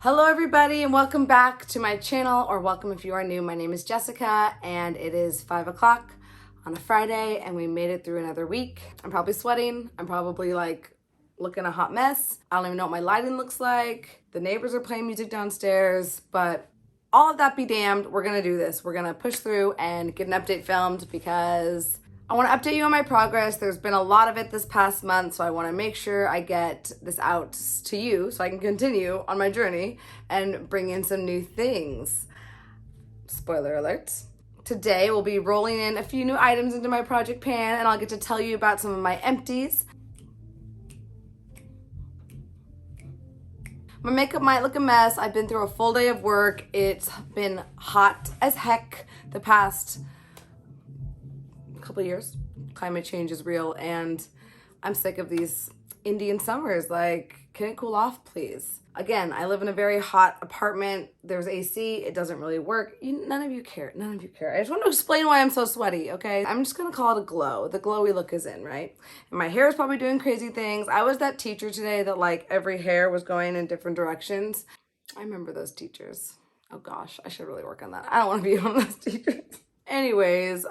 Hello everybody and welcome back to my channel, or welcome if you are new. My name is Jessica and it is 5 o'clock on a Friday and we made it through another week. I'm probably sweating. I'm probably like looking a hot mess. I don't even know what my lighting looks like. The neighbors are playing music downstairs, but all of that be damned, we're gonna do this. We're gonna push through and get an update filmed because I want to update you on my progress. There's been a lot of it this past month, so I want to make sure I get this out to you so I can continue on my journey and bring in some new things. Spoiler alert. Today we'll be rolling in a few new items into my project pan and I'll get to tell you about some of my empties. My makeup might look a mess. I've been through a full day of work. It's been hot as heck the past couple years. Climate change is real and I'm sick of these Indian summers. Like, can it cool off, please? Again, I live in a very hot apartment. There's AC. It doesn't really work. None of you care. None of you care. I just want to explain why I'm so sweaty, okay? I'm just gonna call it a glow. The glowy look is in, right? And my hair is probably doing crazy things. I was that teacher today that like every hair was going in different directions. I remember those teachers. Oh gosh, I should really work on that. I don't want to be one of those teachers. Anyways,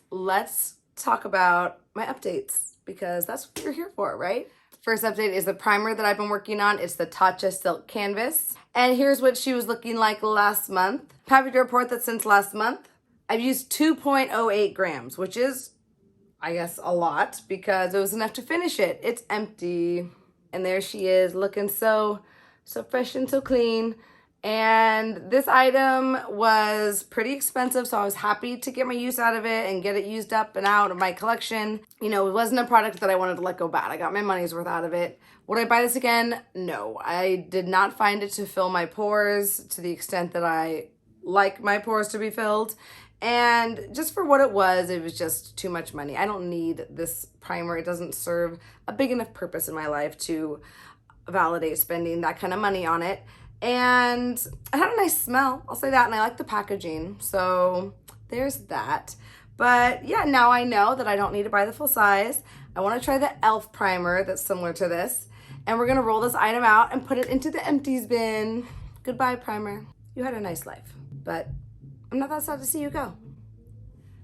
let's talk about my updates because that's what you're here for, right? First update is the primer that I've been working on. It's the Tatcha Silk Canvas. And here's what she was looking like last month. Happy to report that since last month, I've used 2.08 grams, which is, I guess, a lot because it was enough to finish it. It's empty. And there she is looking so fresh and so clean. And this item was pretty expensive, so I was happy to get my use out of it and get it used up and out of my collection. You know, it wasn't a product that I wanted to let go bad. I got my money's worth out of it. Would I buy this again? No. I did not find it to fill my pores to the extent that I like my pores to be filled. And just for what it was just too much money. I don't need this primer. It doesn't serve a big enough purpose in my life to validate spending that kind of money on it. And it had a nice smell, I'll say that, and I like the packaging, so there's that. But yeah, now I know that I don't need to buy the full size. I want to try the e.l.f. primer that's similar to this, and we're gonna roll this item out and put it into the empties bin. Goodbye, primer. You had a nice life, but I'm not that sad to see you go.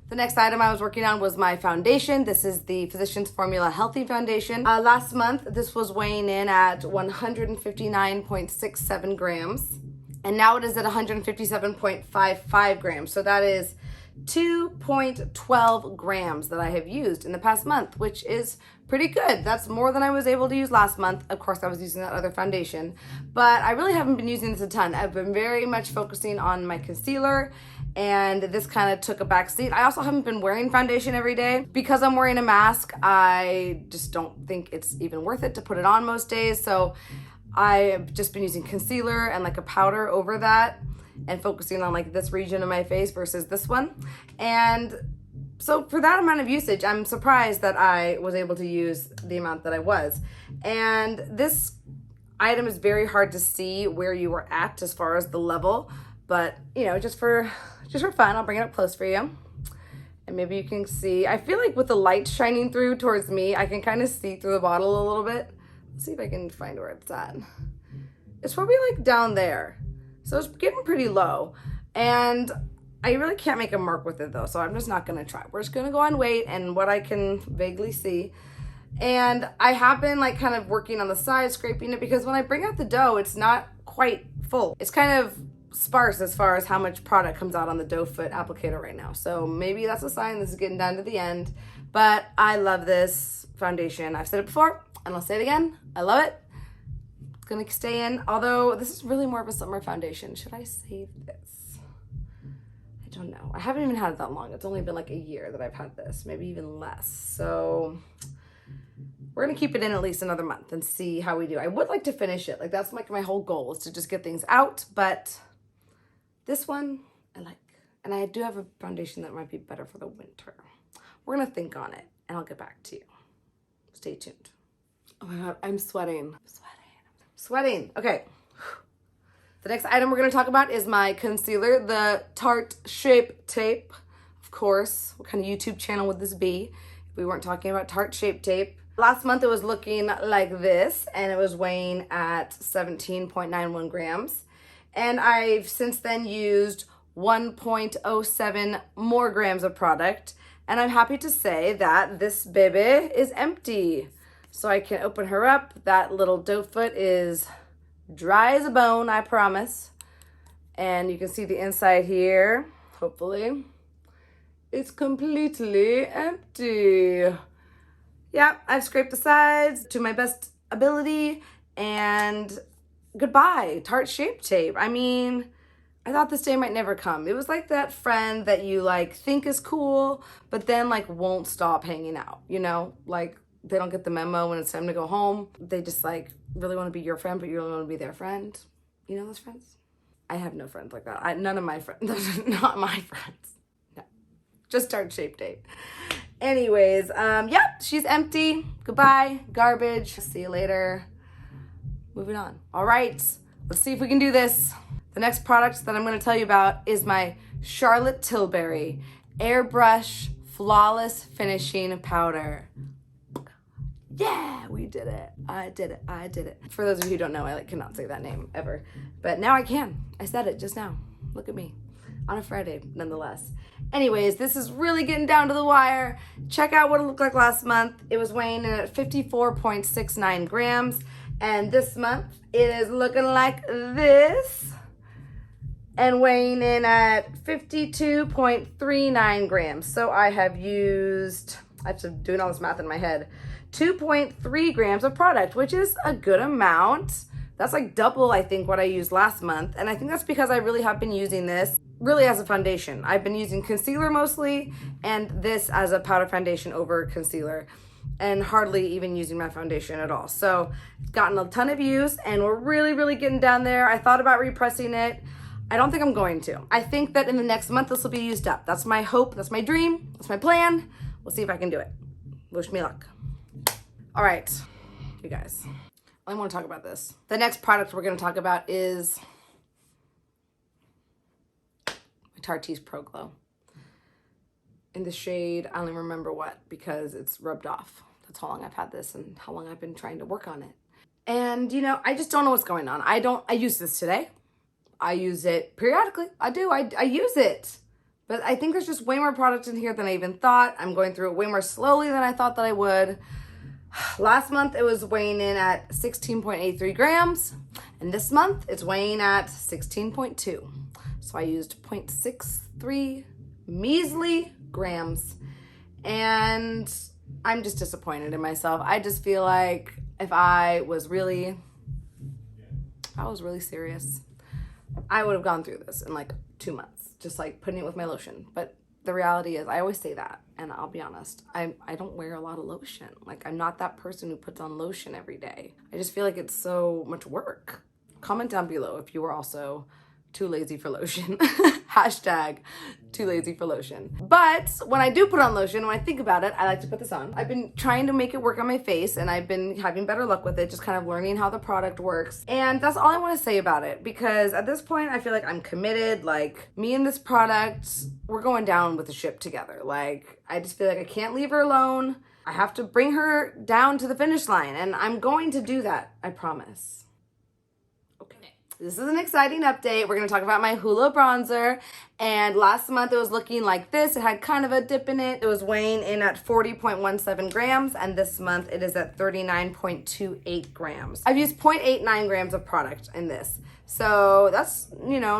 The next item I was working on was my foundation. This is the Physicians Formula Healthy Foundation. Last month, this was weighing in at 159.67 grams. And now it is at 157.55 grams. So that is 2.12 grams that I have used in the past month, which is pretty good. That's more than I was able to use last month. Of course, I was using that other foundation, but I really haven't been using this a ton. I've been very much focusing on my concealer, and this kind of took a back seat. I also haven't been wearing foundation every day. Because I'm wearing a mask, I just don't think it's even worth it to put it on most days. So I've just been using concealer and like a powder over that and focusing on like this region of my face versus this one. And so for that amount of usage, I'm surprised that I was able to use the amount that I was. And this item is very hard to see where you were at as far as the level, but you know, just for fun, I'll bring it up close for you. And maybe you can see, I feel like with the light shining through towards me, I can kind of see through the bottle a little bit. Let's see if I can find where it's at. It's probably like down there. So it's getting pretty low. And I really can't make a mark with it though, so I'm just not gonna try. We're just gonna go on weight and what I can vaguely see. And I have been like kind of working on the side, scraping it, because when I bring out the dough, it's not quite full. It's kind of sparse as far as how much product comes out on the doe foot applicator right now. So maybe that's a sign this is getting down to the end. But I love this foundation. I've said it before and I'll say it again. I love it. It's gonna stay in, although this is really more of a summer foundation. Should I save this? I don't know. I haven't even had it that long. It's only been like a year that I've had this, maybe even less. So we're gonna keep it in at least another month and see how we do. I would like to finish it. Like that's like my whole goal is to just get things out, but this one I like. And I do have a foundation that might be better for the winter. We're gonna think on it and I'll get back to you. Stay tuned. Oh my God, I'm sweating. Sweating. Okay. The next item we're gonna talk about is my concealer, the Tarte Shape Tape. Of course, what kind of YouTube channel would this be if we weren't talking about Tarte Shape Tape? Last month it was looking like this, and it was weighing at 17.91 grams. And I've since then used 1.07 more grams of product. And I'm happy to say that this baby is empty. So I can open her up. That little doe foot is dry as a bone, I promise. And you can see the inside here, hopefully. It's completely empty. Yeah, I've scraped the sides to my best ability, and goodbye, Tarte Shape Tape. I mean, I thought this day might never come. It was like that friend that you like think is cool, but then like won't stop hanging out, you know? Like they don't get the memo when it's time to go home. They just like really want to be your friend, but you really want to be their friend. You know those friends? I have no friends like that. None of my friends, those are not my friends. No, just Tarte Shape Tape. Anyways, yep, she's empty. Goodbye, garbage. See you later. Moving on. All right, let's see if we can do this. The next product that I'm going to tell you about is my Charlotte Tilbury Airbrush Flawless Finishing Powder. Yeah, we did it. I did it. I did it. For those of you who don't know, I like cannot say that name ever. But now I can. I said it just now. Look at me. On a Friday, nonetheless. Anyways, this is really getting down to the wire. Check out what it looked like last month. It was weighing in at 54.69 grams. And this month, it is looking like this. And weighing in at 52.39 grams. So I have used, I have to doing all this math in my head, 2.3 grams of product, which is a good amount. That's like double, I think, what I used last month. And I think that's because I really have been using this really as a foundation. I've been using concealer mostly, and this as a powder foundation over concealer, and hardly even using my foundation at all. So it's gotten a ton of use, and we're really, really getting down there. I thought about repressing it. I don't think I'm going to. I think that in the next month, this will be used up. That's my hope. That's my dream. That's my plan. We'll see if I can do it. Wish me luck. All right, you guys. I want to talk about this. The next product we're going to talk about is my Tarte's Pro Glow. In the shade, I don't even remember what, because it's rubbed off. That's how long I've had this and how long I've been trying to work on it. And, you know, I just don't know what's going on. I use this today. I use it periodically. I do. I use it. But I think there's just way more product in here than I even thought. I'm going through it way more slowly than I thought that I would. Last month, it was weighing in at 16.83 grams. And this month, it's weighing at 16.2. So I used 0.63 measly grams. And I'm just disappointed in myself. I just feel like if I was really serious, I would have gone through this in like 2 months, just like putting it with my lotion. But the reality is, I always say that, and I'll be honest, I don't wear a lot of lotion. Like, I'm not that person who puts on lotion every day. I just feel like it's so much work. Comment down below if you were also too lazy for lotion. Hashtag too lazy for lotion. But when I do put on lotion, when I think about it, I like to put this on. I've been trying to make it work on my face, and I've been having better luck with it, just kind of learning how the product works. And that's all I want to say about it, because at this point, I feel like I'm committed. Like, me and this product, we're going down with the ship together. Like, I just feel like I can't leave her alone. I have to bring her down to the finish line, and I'm going to do that. I promise. This is an exciting update. We're going to talk about my Hula Bronzer. And last month it was looking like this. It had kind of a dip in it. It was weighing in at 40.17 grams. And this month it is at 39.28 grams. I've used 0.89 grams of product in this. So that's, you know,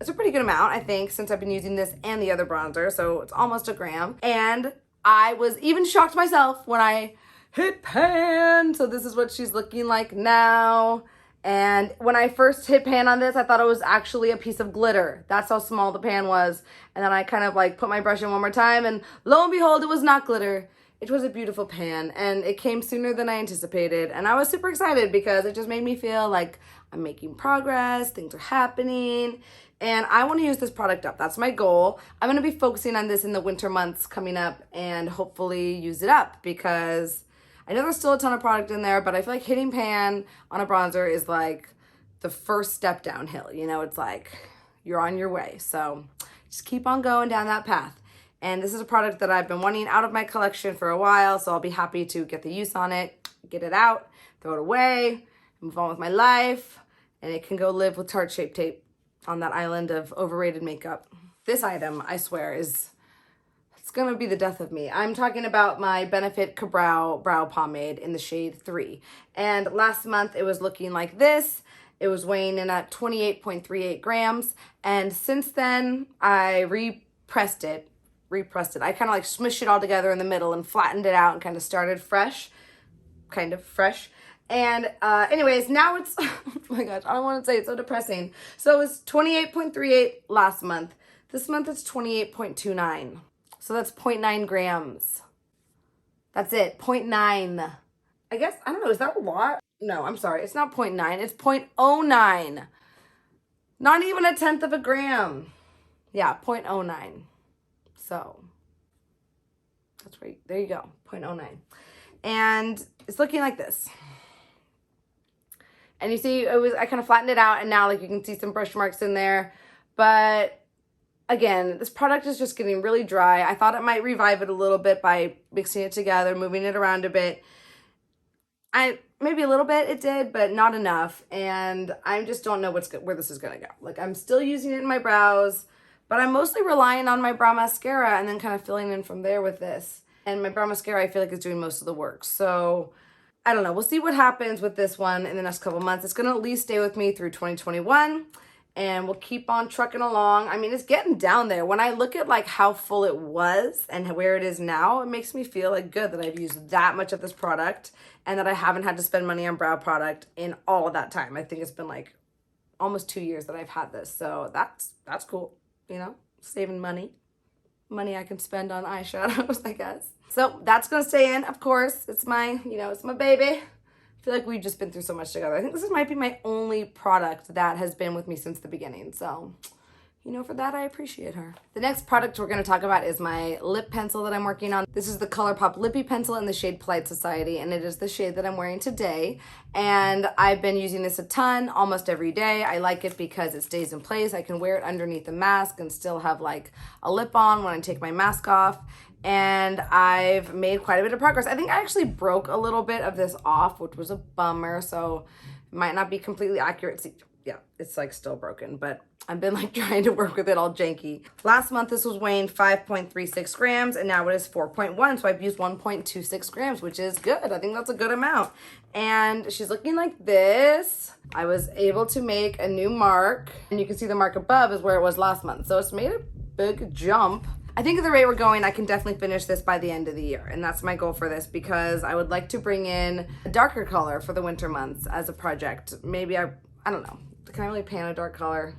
it's a pretty good amount, I think, since I've been using this and the other bronzer. So it's almost a gram. And I was even shocked myself when I hit pan. So this is what she's looking like now. And when I first hit pan on this, I thought it was actually a piece of glitter. That's how small the pan was. And then I kind of like put my brush in one more time, and lo and behold, it was not glitter. It was a beautiful pan, and it came sooner than I anticipated. And I was super excited because it just made me feel like I'm making progress, things are happening, and I want to use this product up. That's my goal. I'm going to be focusing on this in the winter months coming up and hopefully use it up, because I know there's still a ton of product in there, but I feel like hitting pan on a bronzer is like the first step downhill. You know, it's like you're on your way. So just keep on going down that path. And this is a product that I've been wanting out of my collection for a while, so I'll be happy to get the use on it, get it out, throw it away, move on with my life, and it can go live with Tarte Shape Tape on that island of overrated makeup. This item, I swear, it's gonna be the death of me. I'm talking about my Benefit Brow Pomade in the shade 3. And last month it was looking like this. It was weighing in at 28.38 grams. And since then, I repressed it. I kind of like smushed it all together in the middle and flattened it out and kind of started fresh. Kind of fresh. And anyways, now it's, oh my gosh, I don't want to say it's so depressing. So it was 28.38 last month. This month it's 28.29. So that's 0.9 grams. That's it, 0.9. I guess, I don't know, is that a lot? No, I'm sorry, it's not 0.9, it's 0.09. Not even a tenth of a gram. Yeah, 0.09. So, that's right, there you go, 0.09. And it's looking like this. And you see, I kind of flattened it out, and now like you can see some brush marks in there. But again, this product is just getting really dry. I thought it might revive it a little bit by mixing it together, moving it around a bit. Maybe a little bit it did, but not enough. And I just don't know where this is gonna go. Like, I'm still using it in my brows, but I'm mostly relying on my brow mascara and then kind of filling in from there with this. And my brow mascara, I feel like, is doing most of the work. So I don't know. We'll see what happens with this one in the next couple months. It's gonna at least stay with me through 2021. And we'll keep on trucking along. I mean, it's getting down there. When I look at like how full it was and where it is now, it makes me feel like good that I've used that much of this product and that I haven't had to spend money on brow product in all of that time. I think it's been like almost 2 years that I've had this. So that's cool, you know, saving money I can spend on eyeshadows, I guess. So that's gonna stay in, of course. It's my, you know, it's my baby. I feel like we've just been through so much together. I think this might be my only product that has been with me since the beginning. So, you know, for that, I appreciate her. The next product we're gonna talk about is my lip pencil that I'm working on. This is the Colourpop Lip Pencil in the shade Polite Society, and it is the shade that I'm wearing today. And I've been using this a ton, almost every day. I like it because it stays in place. I can wear it underneath the mask and still have like a lip on when I take my mask off. And I've made quite a bit of progress. I think I actually broke a little bit of this off, which was a bummer, so it might not be completely accurate. See, yeah, it's like still broken, but I've been like trying to work with it all janky. Last month, this was weighing 5.36 grams, and now it is 4.1, so I've used 1.26 grams, which is good. I think that's a good amount. And she's looking like this. I was able to make a new mark, and you can see the mark above is where it was last month, so it's made a big jump. I think at the rate we're going, I can definitely finish this by the end of the year. And that's my goal for this, because I would like to bring in a darker color for the winter months as a project. Maybe I don't know. Can I really pan a dark color?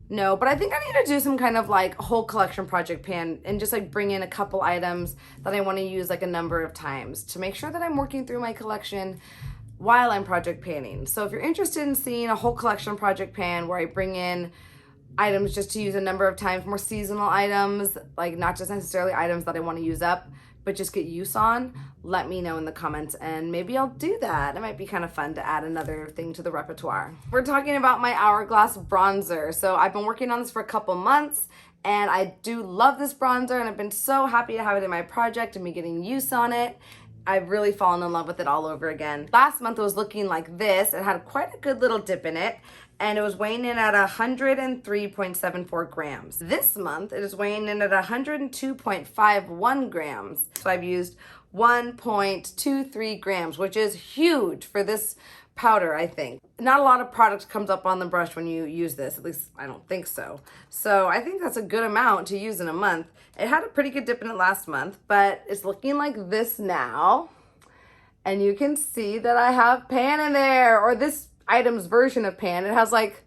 No, but I think I need to do some kind of like whole collection project pan and just like bring in a couple items that I want to use like a number of times to make sure that I'm working through my collection while I'm project panning. So if you're interested in seeing a whole collection project pan where I bring in items just to use a number of times, more seasonal items, like not just necessarily items that I want to use up, but just get use on, let me know in the comments and maybe I'll do that. It might be kind of fun to add another thing to the repertoire. We're talking about my Hourglass bronzer. So I've been working on this for a couple months and I do love this bronzer and I've been so happy to have it in my project and be getting use on it. I've really fallen in love with it all over again. Last month it was looking like this. It had quite a good little dip in it and it was weighing in at 103.74 grams. This month it is weighing in at 102.51 grams. So I've used 1.23 grams, which is huge for this powder, I think. Not a lot of product comes up on the brush when you use this, at least I don't think so. So I think that's a good amount to use in a month. It had a pretty good dip in it last month, but it's looking like this now. And you can see that I have pan in there, or this item's version of pan. It has like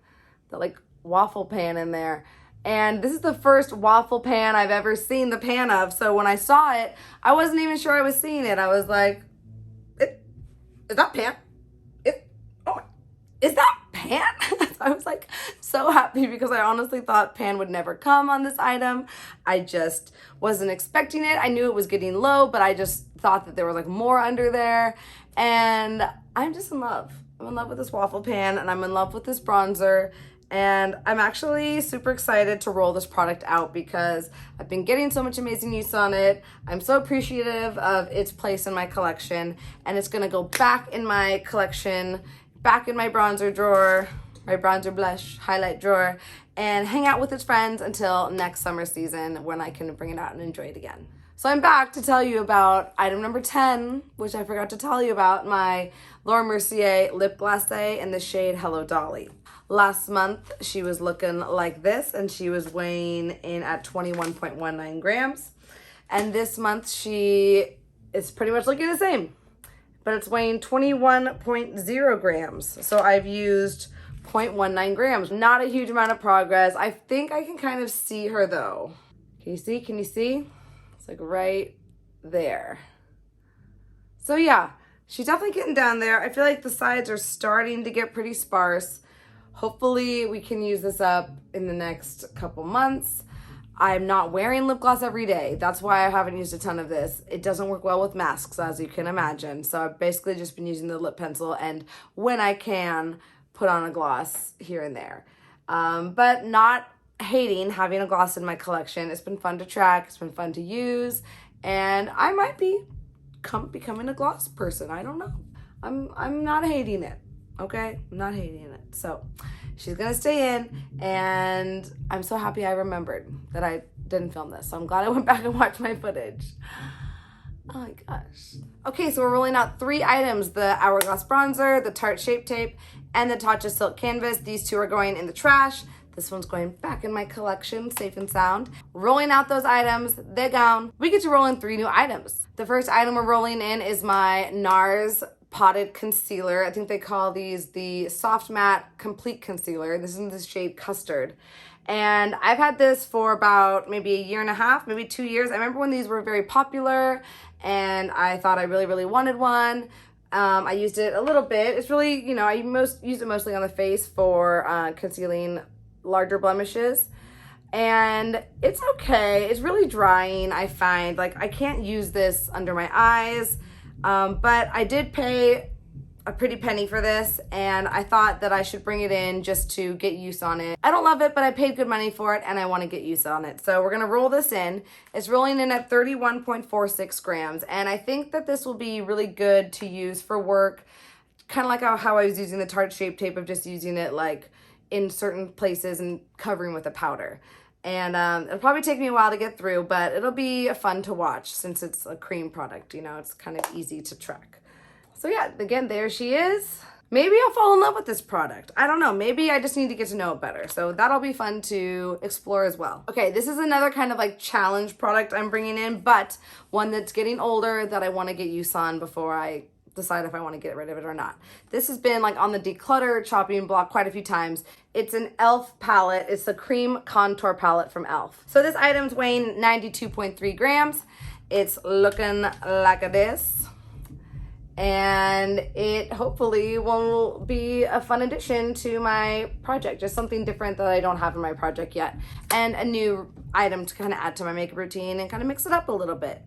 the waffle pan in there. And this is the first waffle pan I've ever seen the pan of. So when I saw it, I wasn't even sure I was seeing it. I was like, is that pan? Is that pan? I was like so happy because I honestly thought pan would never come on this item. I just wasn't expecting it. I knew it was getting low, but I just thought that there was like more under there. And I'm just in love. I'm in love with this waffle pan and I'm in love with this bronzer. And I'm actually super excited to roll this product out because I've been getting so much amazing use on it. I'm so appreciative of its place in my collection, and it's gonna go back in my collection, back in my bronzer drawer, my bronzer blush highlight drawer, and hang out with its friends until next summer season when I can bring it out and enjoy it again. So I'm back to tell you about item number 10, which I forgot to tell you about, my Laura Mercier lip glacé in the shade Hello Dolly. Last month, she was looking like this, and she was weighing in at 21.19 grams. And this month, she is pretty much looking the same, but it's weighing 21.0 grams. So I've used 0.19 grams. Not a huge amount of progress. I think I can kind of see her though. Can you see? Can you see? It's like right there. So yeah, she's definitely getting down there. I feel like the sides are starting to get pretty sparse. Hopefully we can use this up in the next couple months. I'm not wearing lip gloss every day. That's why I haven't used a ton of this. It doesn't work well with masks, as you can imagine. So I've basically just been using the lip pencil, and when I can, put on a gloss here and there. But not hating having a gloss in my collection. It's been fun to track. It's been fun to use. And I might be becoming a gloss person. I don't know. I'm not hating it. Okay, I'm not hating it. So she's gonna stay in, and I'm so happy I remembered that I didn't film this. So I'm glad I went back and watched my footage. Oh my gosh. Okay, so we're rolling out 3 items: the Hourglass Bronzer, the Tarte Shape Tape, and the Tatcha Silk Canvas. These 2 are going in the trash. This one's going back in my collection, safe and sound. Rolling out those items, they're gone. We get to roll in 3 new items. The first item we're rolling in is my NARS Potted Concealer. I think they call these the Soft Matte Complete Concealer. This is in the shade Custard. And I've had this for about maybe a year and a half, maybe 2 years. I remember when these were very popular and I thought I really, really wanted one. I used it a little bit. It's really, you know, I use it mostly on the face for concealing larger blemishes. And it's okay. It's really drying, I find. Like, I can't use this under my eyes. But I did pay a pretty penny for this, and I thought that I should bring it in just to get use on it. I don't love it, but I paid good money for it, and I want to get use on it. So we're going to roll this in. It's rolling in at 31.46 grams, and I think that this will be really good to use for work, kind of like how I was using the Tarte Shape Tape, of just using it like in certain places and covering with a powder. And it'll probably take me a while to get through, but it'll be fun to watch since it's a cream product. You know, it's kind of easy to track. So yeah, again, there she is. Maybe I'll fall in love with this product. I don't know. Maybe I just need to get to know it better. So that'll be fun to explore as well. Okay, this is another kind of like challenge product I'm bringing in, but one that's getting older that I want to get use on before I decide if I want to get rid of it or not. This has been like on the declutter chopping block quite a few times. It's an e.l.f. palette. It's the cream contour palette from e.l.f. So this item's weighing 92.3 grams. It's looking like this. And it hopefully will be a fun addition to my project. Just something different that I don't have in my project yet. And a new item to kind of add to my makeup routine and kind of mix it up a little bit.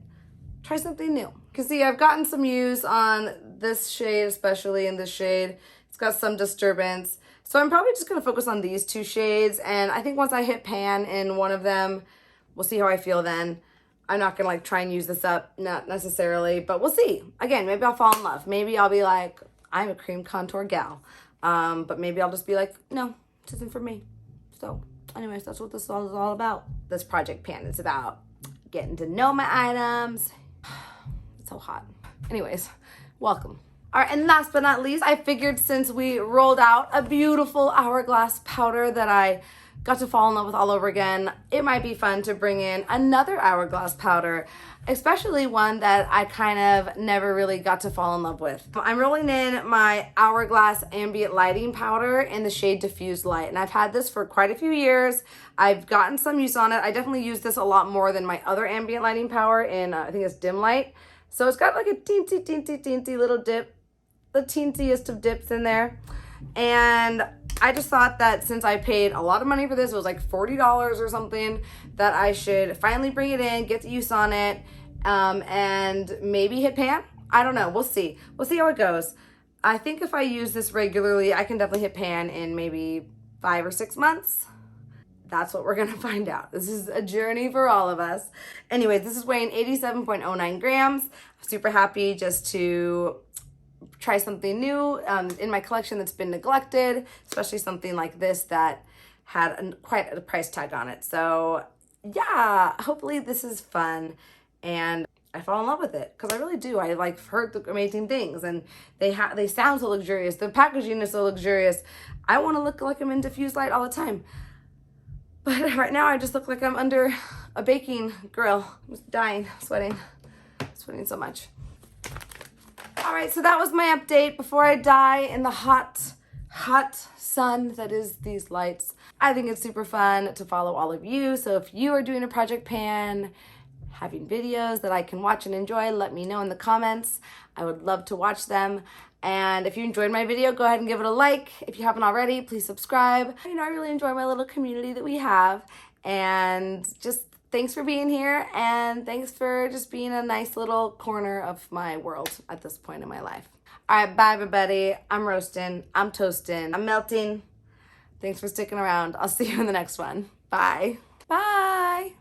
Try something new. Because see, I've gotten some use on this shade, especially in this shade. It's got some disturbance. So I'm probably just going to focus on these 2 shades. And I think once I hit pan in one of them, we'll see how I feel then. I'm not going to like try and use this up, not necessarily, but we'll see. Again, maybe I'll fall in love. Maybe I'll be like, I'm a cream contour gal. But maybe I'll just be like, no, this isn't for me. So anyways, that's what this is all about. This project pan is about getting to know my items. It's so hot. Anyways, welcome. All right, and last but not least, I figured since we rolled out a beautiful Hourglass powder that I got to fall in love with all over again, it might be fun to bring in another Hourglass powder, especially one that I kind of never really got to fall in love with. I'm rolling in my Hourglass Ambient Lighting powder in the shade Diffused Light, and I've had this for quite a few years. I've gotten some use on it. I definitely use this a lot more than my other Ambient Lighting powder in, I think it's Dim Light. So it's got like a teensy little dip, the teensiest of dips in there. And I just thought that since I paid a lot of money for this, it was like $40 or something, that I should finally bring it in, get to use on it, and maybe hit pan. I don't know. We'll see. We'll see how it goes. I think if I use this regularly, I can definitely hit pan in maybe 5 or 6 months? That's what we're gonna find out. This is a journey for all of us. Anyway, this is weighing 87.09 grams. I'm super happy just to try something new in my collection that's been neglected, especially something like this that had quite a price tag on it. So yeah, hopefully this is fun and I fall in love with it because I really do. I like heard the amazing things and they sound so luxurious. The packaging is so luxurious. I want to look like I'm in diffused light all the time. But right now I just look like I'm under a baking grill. I'm just dying, sweating so much. All right, so that was my update before I die in the hot sun that is these lights. I think it's super fun to follow all of you. So if you are doing a project pan, having videos that I can watch and enjoy, let me know in the comments. I would love to watch them. And if you enjoyed my video, go ahead and give it a like. If you haven't already, please subscribe. You know, I really enjoy my little community that we have. And just thanks for being here. And thanks for just being a nice little corner of my world at this point in my life. All right, bye everybody. I'm roasting, I'm toasting, I'm melting. Thanks for sticking around. I'll see you in the next one. Bye. Bye.